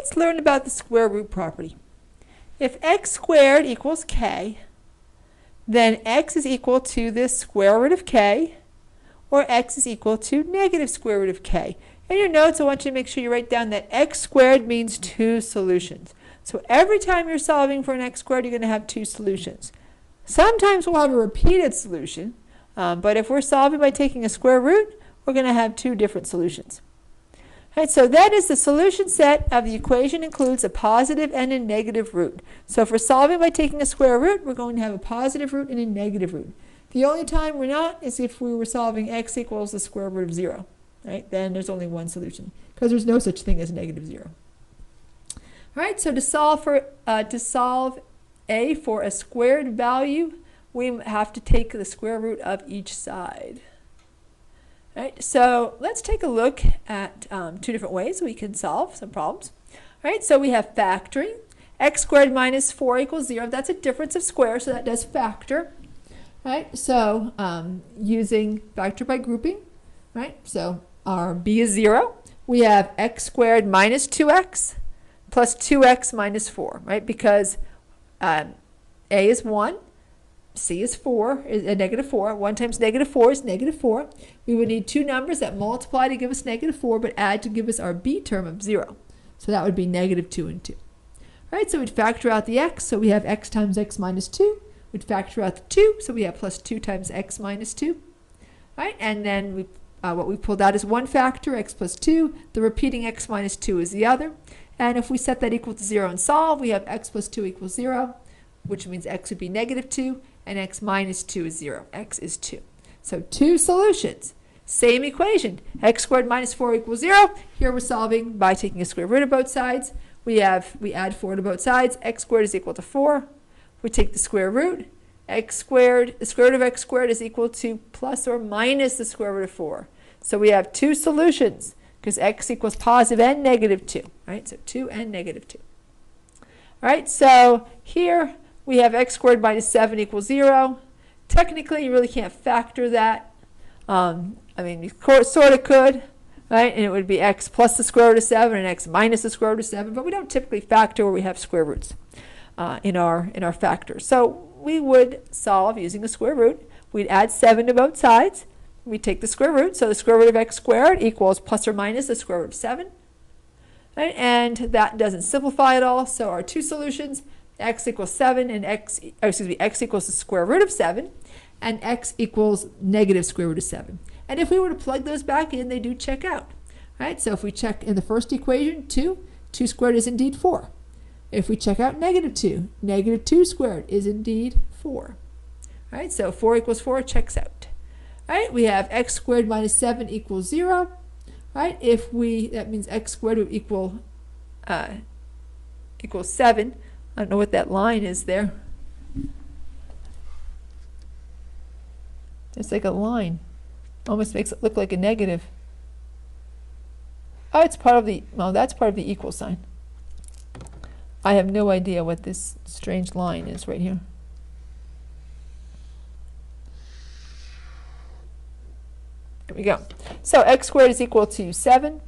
let's learn about the square root property. If x squared equals k, then x is equal to the square root of k, or x is equal to negative square root of k. In your notes, I want you to make sure you write down that x squared means two solutions. So every time you're solving for an x squared, you're going to have two solutions. Sometimes we'll have a repeated solution, but if we're solving by taking a square root, we're going to have two different solutions. All right, so that is the solution set of the equation includes a positive and a negative root. So if we're solving by taking a square root, we're going to have a positive root and a negative root. The only time we're not is if we were solving x equals the square root of 0. Right? Then there's only one solution because there's no such thing as negative 0. All right, so to solve a for a squared value, we have to take the square root of each side. All right, so let's take a look at two different ways we can solve some problems. All right, so we have factoring. X squared minus 4 equals 0. That's a difference of squares, so that does factor. Right, so using factor by grouping, right, so our b is 0. We have x squared minus 2x plus 2x minus 4, right, because a is 1, c is 4, is a negative 4. 1 times negative 4 is negative 4. We would need two numbers that multiply to give us negative 4, but add to give us our b term of 0. So that would be negative 2 and 2. All right, so we'd factor out the x, so we have x times x minus 2. We'd factor out the 2, so we have plus 2 times x minus 2. All right, and then what we pulled out is one factor, x plus 2. The repeating x minus 2 is the other. And if we set that equal to 0 and solve, we have x plus 2 equals 0, which means x would be negative 2, and x minus 2 is 0. X is 2. So two solutions. Same equation. X squared minus 4 equals 0. Here we're solving by taking a square root of both sides. We add 4 to both sides. X squared is equal to 4. We take the square root. X squared, the square root of x squared is equal to plus or minus the square root of 4. So we have two solutions because x equals positive and negative 2. Right? So 2 and negative 2. All right, so here we have x squared minus 7 equals 0. Technically, you really can't factor that. I mean, you sort of could, right? And it would be x plus the square root of 7 and x minus the square root of 7, but we don't typically factor where we have square roots in our factors. So we would solve using a square root. We'd add 7 to both sides. We take the square root, so the square root of x squared equals plus or minus the square root of 7. Right? And that doesn't simplify at all, so our two solutions, x equals 7 and x equals the square root of 7, and x equals negative square root of 7. And if we were to plug those back in, they do check out. Right? So if we check in the first equation, 2 squared is indeed 4. If we check out negative 2 squared is indeed 4. Right? So 4 equals 4 checks out. Right? We have x squared minus 7 equals 0. Right? That means x squared would equal 7. I don't know what that line is there. It's like a line. Almost makes it look like a negative. Oh, it's part of the, well, that's part of the equal sign. I have no idea what this strange line is right here. There we go. So x squared is equal to 7.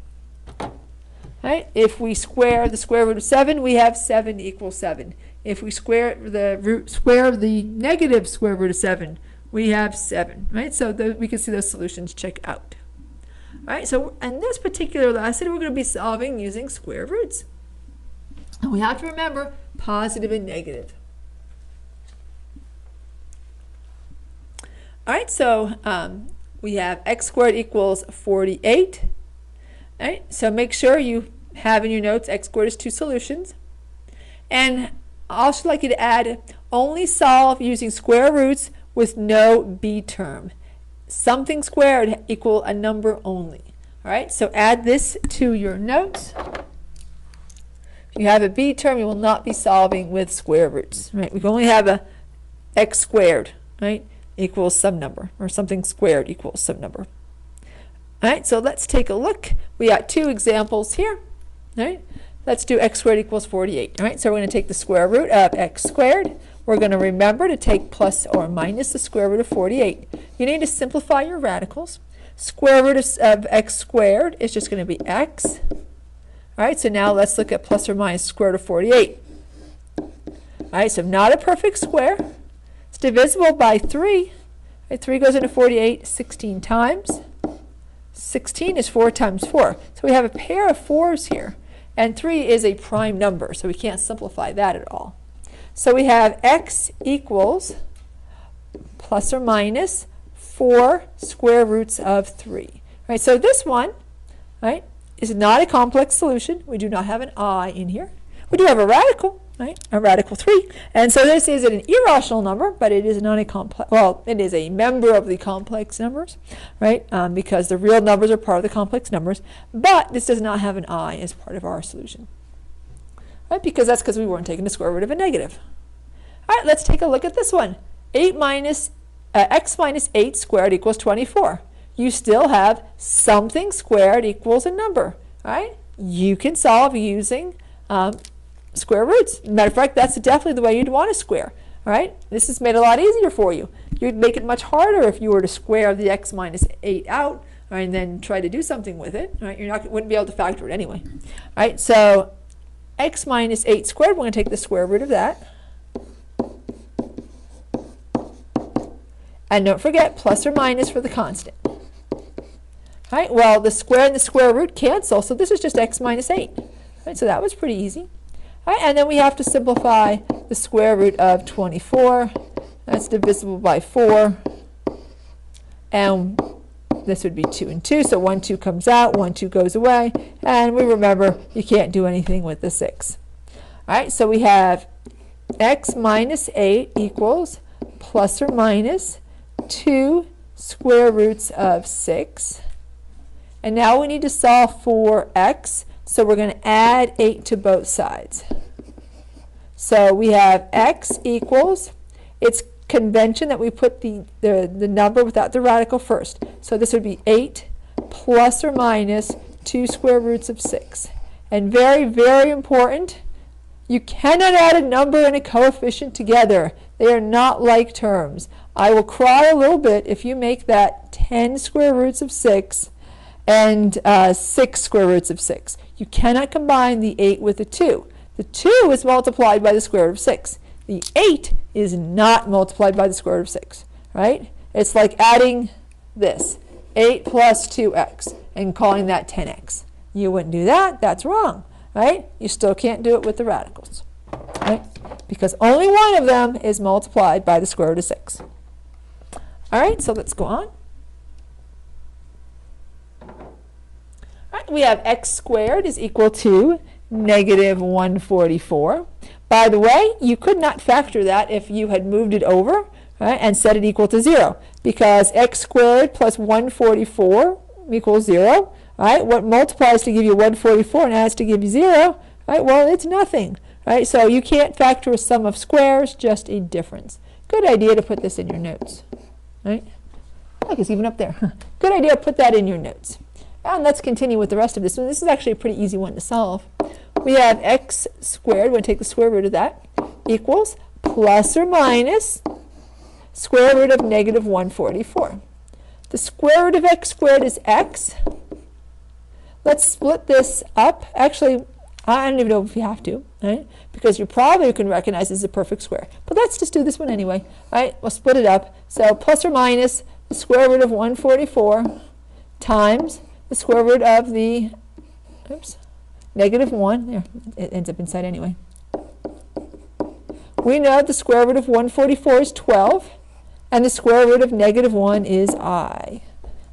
Right? If we square the square root of 7, we have 7 equals 7. If we square the square of the negative square root of 7, we have 7. Right? So we can see those solutions check out. All right? So in this particular lesson, we're going to be solving using square roots. And we have to remember positive and negative. All right, so we have x squared equals 48. All right, so make sure you have in your notes x squared is two solutions. And I also like you to add only solve using square roots with no b term. Something squared equal a number only. All right, so add this to your notes. If you have a b term, you will not be solving with square roots. Right? We can only have a x squared, right, equals some number, or something squared equals some number. All right, so let's take a look. We got two examples here. All right, let's do x squared equals 48. All right, so we're going to take the square root of x squared. We're going to remember to take plus or minus the square root of 48. You need to simplify your radicals. Square root of x squared is just going to be x. All right, so now let's look at plus or minus square root of 48. All right, so not a perfect square. It's divisible by 3. Right, 3 goes into 48 16 times. 16 is 4 times 4. So we have a pair of 4s here. And 3 is a prime number, so we can't simplify that at all. So we have x equals plus or minus 4 square roots of 3. Right, so this one, right, is not a complex solution. We do not have an I in here. We do have a radical, right, a radical 3. And so this is an irrational number, but it is not a complex, well, it is a member of the complex numbers, right, because the real numbers are part of the complex numbers, but this does not have an I as part of our solution, right, because that's because we weren't taking the square root of a negative. All right, let's take a look at this one. X minus 8 squared equals 24. You still have something squared equals a number, right? You can solve using square roots. Matter of fact, that's definitely the way you'd want to square, all right? This is made a lot easier for you. You'd make it much harder if you were to square the x minus 8 out, right, and then try to do something with it, right? Wouldn't be able to factor it anyway, all right? So x minus 8 squared, we're going to take the square root of that. And don't forget, plus or minus for the constant. All right, well, the square and the square root cancel, so this is just x minus 8. All right, so that was pretty easy. All right, and then we have to simplify the square root of 24. That's divisible by 4. And this would be 2 and 2, so 1, 2 comes out, 1, 2 goes away. And we remember you can't do anything with the 6. All right, so we have x minus 8 equals plus or minus 2 square roots of 6. And now we need to solve for x, so we're going to add 8 to both sides. So we have x equals, it's convention that we put the number without the radical first. So this would be 8 plus or minus 2 square roots of 6. And very, very important, you cannot add a number and a coefficient together. They are not like terms. I will cry a little bit if you make that 10 square roots of 6 and 6 square roots of 6. You cannot combine the 8 with the 2. The 2 is multiplied by the square root of 6. The 8 is not multiplied by the square root of 6, right? It's like adding this, 8 plus 2x, and calling that 10x. You wouldn't do that. That's wrong, right? You still can't do it with the radicals, right? Because only one of them is multiplied by the square root of 6. All right, so let's go on. All right, we have x squared is equal to negative 144. By the way, you could not factor that if you had moved it over, right, and set it equal to 0, because x squared plus 144 equals 0. Right? What multiplies to give you 144 and adds to give you 0? Right? Well, it's nothing. Right? So you can't factor a sum of squares, just a difference. Good idea to put this in your notes. Right? Look, it's even up there. Good idea to put that in your notes. And let's continue with the rest of this one. This is actually a pretty easy one to solve. We have x squared, we're going to take the square root of that, equals plus or minus square root of negative 144. The square root of x squared is x. Let's split this up. Actually, I don't even know if you have to, right? Because you probably can recognize this as a perfect square. But let's just do this one anyway, right? We'll split it up. So plus or minus the square root of 144 times the square root of the, oops, negative 1. There, it ends up inside anyway. We know the square root of 144 is 12, and the square root of negative 1 is I.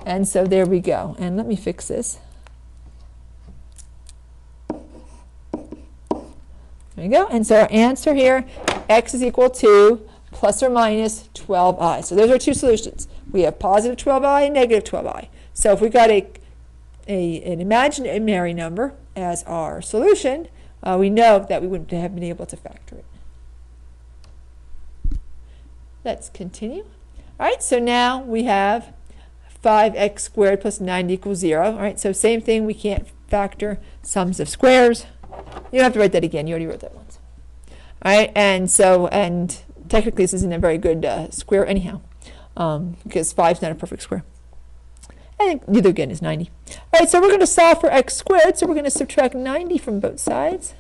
And so there we go. And let me fix this. There you go. And so our answer here, x is equal to plus or minus 12i. So those are two solutions. We have positive 12i and negative 12i. So if we got an imaginary number as our solution, we know that we wouldn't have been able to factor it. Let's continue. All right, so now we have 5x squared plus 9 equals 0. All right, so same thing, we can't factor sums of squares. You don't have to write that again, you already wrote that once. All right, and technically this isn't a very good square anyhow, because 5 is not a perfect square. And neither again is 90. All right, so we're going to solve for x squared. So we're going to subtract 90 from both sides.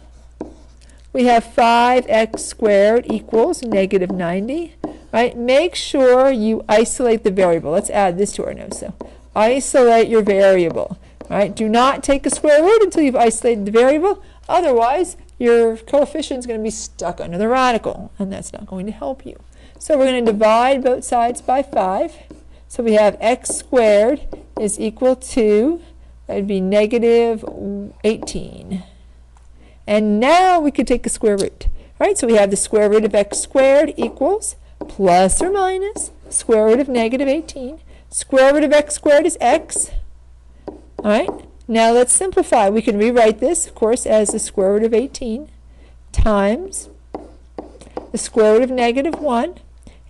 We have 5x squared equals negative 90. Right? Make sure you isolate the variable. Let's add this to our notes. So isolate your variable. Right? Do not take a square root until you've isolated the variable. Otherwise, your coefficient is going to be stuck under the radical, and that's not going to help you. So we're going to divide both sides by 5. So we have x squared is equal to, that would be negative 18. And now we could take a square root. Right? So we have the square root of x squared equals plus or minus square root of negative 18. Square root of x squared is x. All right? Now let's simplify. We can rewrite this, of course, as the square root of 18 times the square root of negative 1.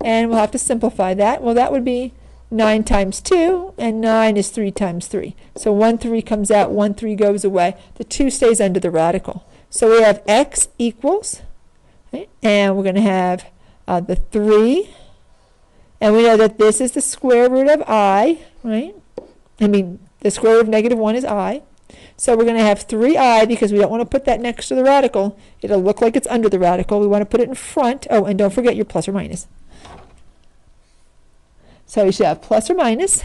And we'll have to simplify that. Well, that would be 9 times 2, and 9 is 3 times 3. So 1 3 comes out, 1 3 goes away. The 2 stays under the radical. So we have x equals, right, and we're going to have the 3. And we know that this is the square root of I, right? The square root of negative 1 is I. So we're going to have 3i because we don't want to put that next to the radical. It'll look like it's under the radical. We want to put it in front. Oh, and don't forget your plus or minus. So we should have plus or minus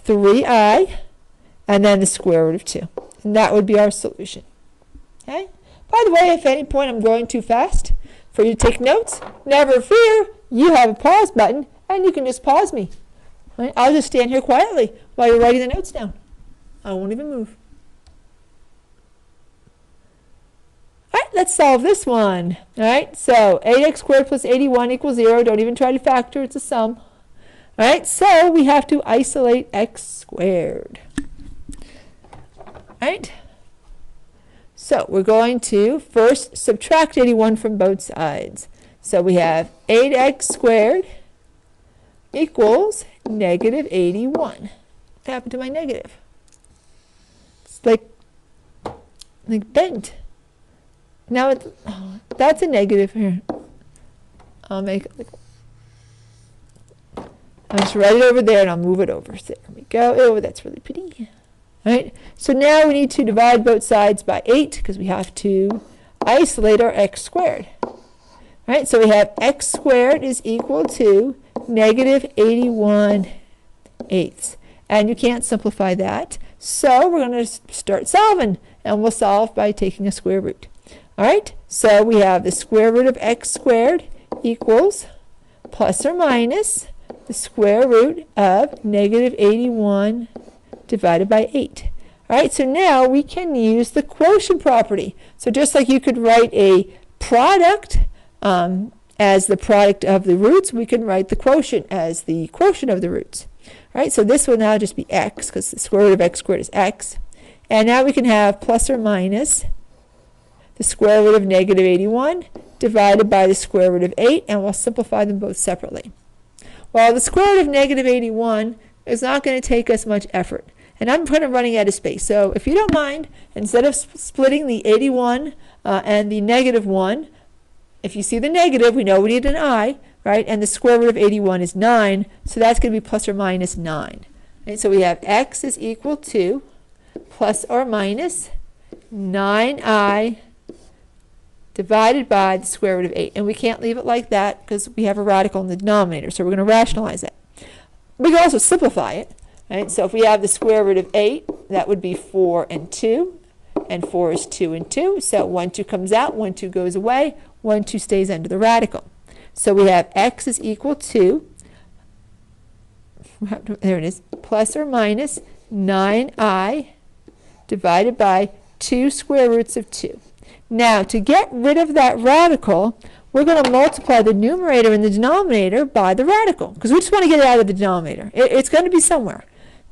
3i and then the square root of 2. And that would be our solution. Okay? By the way, if at any point I'm going too fast for you to take notes, never fear. You have a pause button and you can just pause me. Right? I'll just stand here quietly while you're writing the notes down. I won't even move. All right, let's solve this one. All right, so 8x squared plus 81 equals 0. Don't even try to factor, it's a sum. All right, so we have to isolate x squared. All right, so we're going to first subtract 81 from both sides. So we have 8x squared equals negative 81. What happened to my negative? It's like bent. Now it's, oh, that's a negative here. I'll make it like, I'll just write it over there and I'll move it over. So there we go. Oh, that's really pretty. All right. So now we need to divide both sides by 8 because we have to isolate our x squared. All right. So we have x squared is equal to negative 81 eighths. And you can't simplify that. So we're going to start solving. And we'll solve by taking a square root. All right, so we have the square root of x squared equals plus or minus the square root of negative 81 divided by 8. All right, so now we can use the quotient property. So just like you could write a product as the product of the roots, we can write the quotient as the quotient of the roots. All right, so this will now just be x because the square root of x squared is x. And now we can have plus or minus the square root of negative 81 divided by the square root of 8, and we'll simplify them both separately. Well, the square root of negative 81 is not going to take us much effort. And I'm kind of running out of space. So if you don't mind, instead of splitting the 81 and the negative 1, if you see the negative, we know we need an I, right? And the square root of 81 is 9, so that's going to be plus or minus 9. Right? So we have x is equal to plus or minus 9i divided by the square root of 8. And we can't leave it like that because we have a radical in the denominator, so we're going to rationalize it. We can also simplify it. Right? So if we have the square root of 8, that would be 4 and 2. And 4 is 2 and 2. So 1, 2 comes out, 1, 2 goes away, 1, 2 stays under the radical. So we have x is equal to, there it is, plus or minus 9i divided by 2 square roots of 2. Now, to get rid of that radical, we're going to multiply the numerator and the denominator by the radical, because we just want to get it out of the denominator. It's going to be somewhere.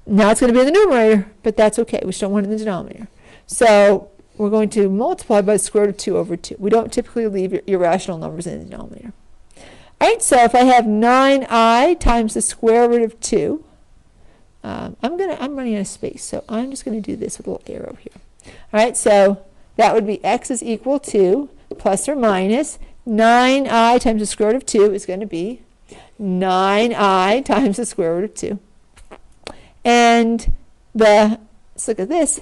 Now it's going to be in the numerator, but that's okay. We just don't want it in the denominator. So we're going to multiply by the square root of 2 over 2. We don't typically leave irrational numbers in the denominator. All right, so if I have 9i times the square root of 2, I'm running out of space, so I'm just going to do this with a little arrow here. All right, so that would be x is equal to plus or minus 9i times the square root of 2 is going to be 9i times the square root of 2. And let's look at this.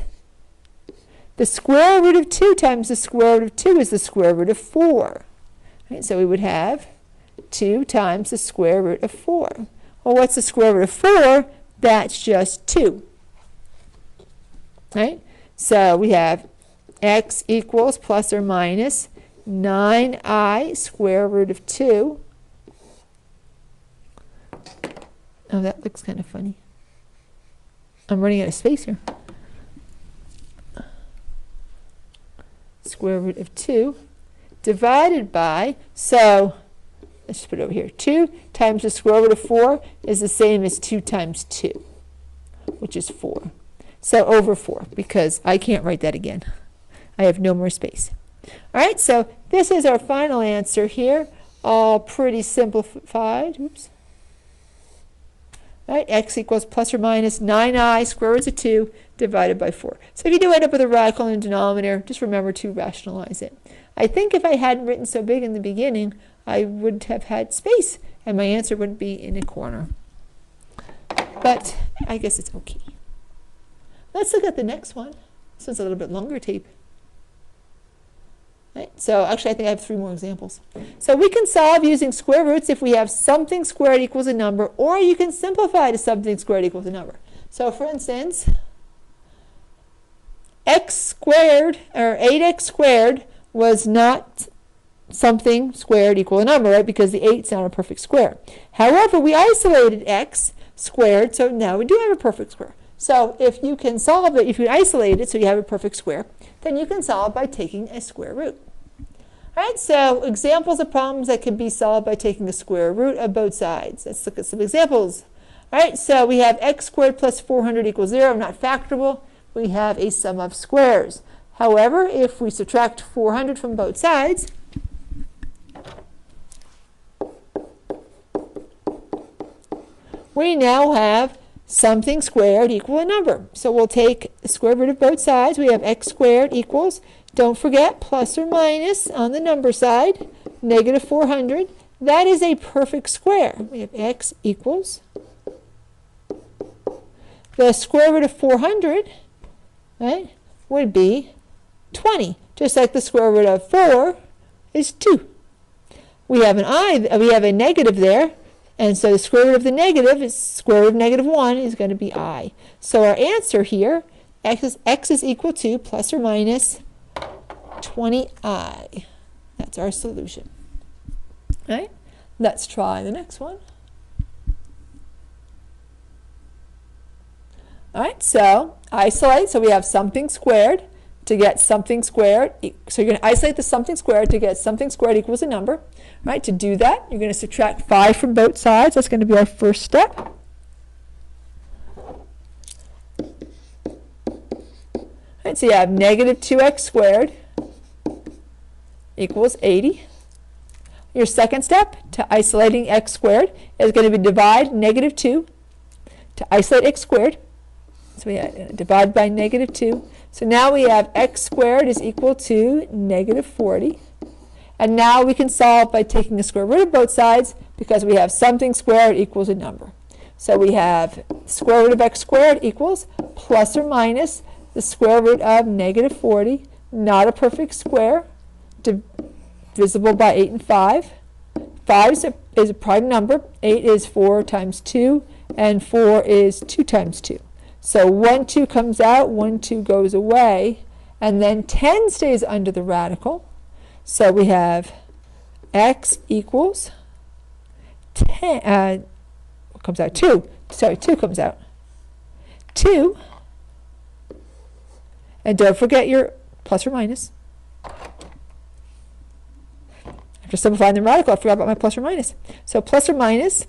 The square root of 2 times the square root of 2 is the square root of 4. Right? So we would have 2 times the square root of 4. Well, what's the square root of 4? That's just 2. Right? So we have x equals plus or minus 9i square root of 2. Oh, that looks kind of funny. I'm running out of space here. Square root of 2 divided by, so let's just put it over here. 2 times the square root of 4 is the same as 2 times 2, which is 4. So over 4, because I can't write that again. I have no more space. All right, so this is our final answer here, all pretty simplified. Oops. All right, x equals plus or minus 9i square root of 2 divided by 4. So if you do end up with a radical in the denominator, just remember to rationalize it. I think if I hadn't written so big in the beginning, I would have had space, and my answer wouldn't be in a corner. But I guess it's okay. Let's look at the next one. This one's a little bit longer tape. Right? So actually, I think I have 3 more examples. So we can solve using square roots if we have something squared equals a number, or you can simplify to something squared equals a number. So for instance, x squared, or 8x squared, was not something squared equal a number, right? Because the 8's not a perfect square. However, we isolated x squared, so now we do have a perfect square. So if you can solve it, if you isolate it so you have a perfect square, then you can solve by taking a square root. All right, so examples of problems that can be solved by taking the square root of both sides. Let's look at some examples. All right, so we have x squared plus 400 equals 0, not factorable. We have a sum of squares. However, if we subtract 400 from both sides, we now have something squared equal a number. So we'll take the square root of both sides. We have x squared equals, don't forget, plus or minus on the number side, negative 400. That is a perfect square. We have x equals the square root of 400, right, would be 20, just like the square root of 4 is 2. We have a negative there. And so the square root of the negative is square root of negative 1 is going to be I. So our answer here, x is equal to plus or minus 20i. That's our solution. All right, let's try the next one. All right, so isolate. So we have something squared to get something squared. So you're going to isolate the something squared to get something squared equals a number. Right, to do that, you're going to subtract 5 from both sides. That's going to be our first step. Right, so you have negative 2x squared equals 80. Your second step to isolating x squared is going to be divide negative 2 to isolate x squared. So we divide by negative 2. So now we have x squared is equal to negative 40. And now we can solve by taking the square root of both sides because we have something squared equals a number. So we have square root of x squared equals plus or minus the square root of negative 40, not a perfect square, divisible by 8 and 5. 5 is a prime number. 8 is 4 times 2, and 4 is 2 times 2. So 1, 2 comes out, 1, 2 goes away, and then 10 stays under the radical. So we have x equals 10, what comes out? 2. Sorry, 2 comes out. 2, and don't forget your plus or minus. After simplifying the radical, I forgot about my plus or minus. So plus or minus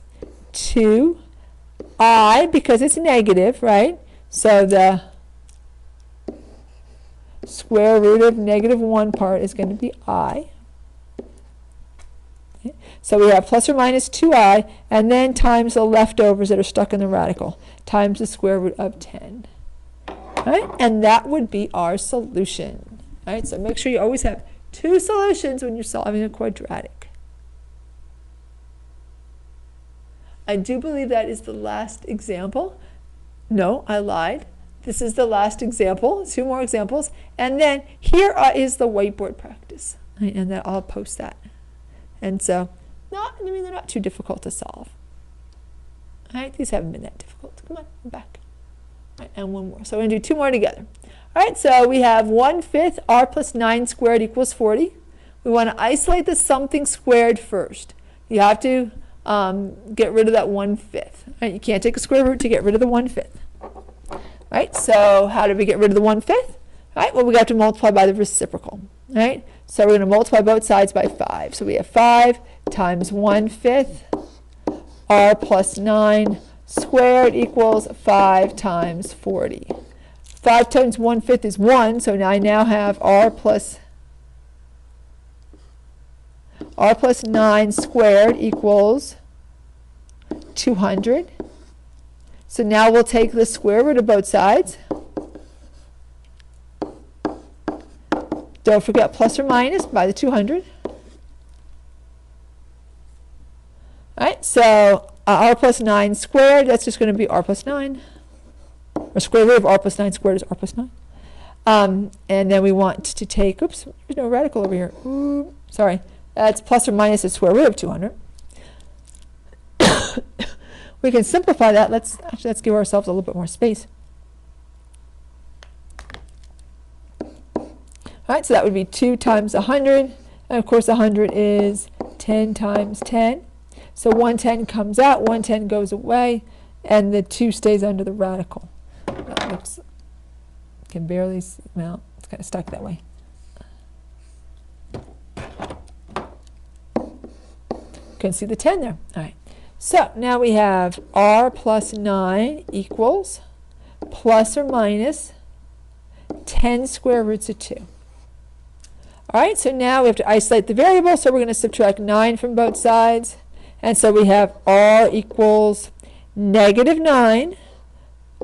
2i, because it's negative, right? So the square root of negative 1 part is going to be I. Okay. So we have plus or minus 2i, and then times the leftovers that are stuck in the radical, times the square root of 10. All right? And that would be our solution. All right? So make sure you always have 2 solutions when you're solving a quadratic. I do believe that is the last example. No, I lied. This is the last example, 2 more examples. And then here is the whiteboard practice. Right, and then I'll post that. And so, they're not too difficult to solve. All right, these haven't been that difficult. Come on, I'm back. All right, and 1 more. So we're going to do 2 more together. All right, so we have 1/5 r plus 9 squared equals 40. We want to isolate the something squared first. You have to get rid of that 1/5. Right? You can't take a square root to get rid of the 1/5. Right? So how do we get rid of the 1/5? Right? Well, we have to multiply by the reciprocal. Right? So we're going to multiply both sides by 5. So we have 5 times 1/5 r plus 9 squared equals 5 times 40. 5 times 1/5 is 1, so now I now have r plus 9 squared equals 200. So now we'll take the square root of both sides. Don't forget plus or minus by the 200. All right, so r plus 9 squared, that's just going to be r plus 9. Or square root of r plus 9 squared is r plus 9. And then we want to take, oops, there's no radical over here. Ooh, sorry. That's plus or minus the square root of 200. We can simplify that. Let's give ourselves a little bit more space. All right, so that would be 2 times 100. And of course, 100 is 10 times 10. So 110 comes out, 110 goes away, and the 2 stays under the radical. That looks, can barely see, well, it's kind of stuck that way. Can see the 10 there. All right. So now we have r plus 9 equals plus or minus 10 square roots of 2. All right, so now we have to isolate the variable, so we're going to subtract 9 from both sides. And so we have r equals negative 9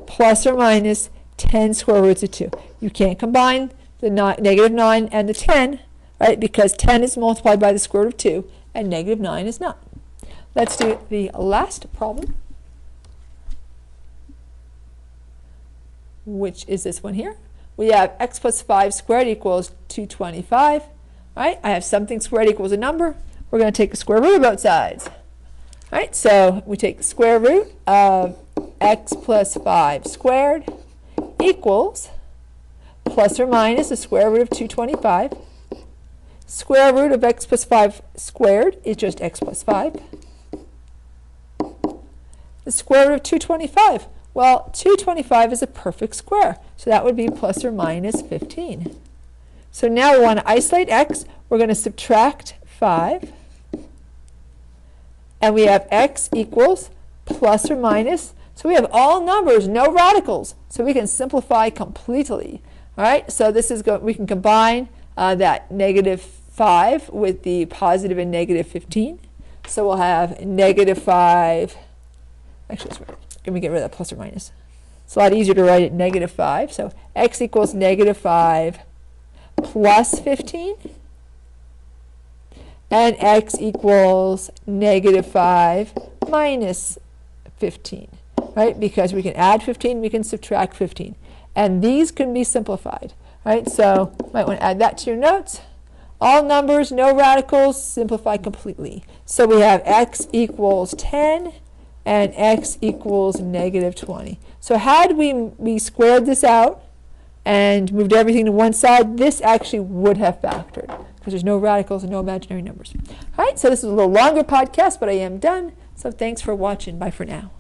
plus or minus 10 square roots of 2. You can't combine the negative 9 and the 10, right, because 10 is multiplied by the square root of 2, and negative 9 is not. Let's do the last problem, which is this one here. We have x plus 5 squared equals 225. Right? I have something squared equals a number. We're going to take the square root of both sides. Right? So we take the square root of x plus 5 squared equals plus or minus the square root of 225. Square root of x plus 5 squared is just x plus 5. The square root of 225. Well, 225 is a perfect square, so that would be plus or minus 15. So now we want to isolate x. We're going to subtract 5. And we have x equals plus or minus. So we have all numbers, no radicals. So we can simplify completely. All right, so this is we can combine that negative 5 with the positive and negative 15. So we'll have negative 5. Actually, let me get rid of that plus or minus. It's a lot easier to write it negative 5. So x equals negative 5 plus 15. And x equals negative 5 minus 15. Right? Because we can add 15, we can subtract 15. And these can be simplified. Right? So you might want to add that to your notes. All numbers, no radicals, simplify completely. So we have x equals 10. And x equals negative 20. So had we squared this out and moved everything to one side, this actually would have factored because there's no radicals and no imaginary numbers. All right, so this is a little longer podcast, but I am done. So thanks for watching. Bye for now.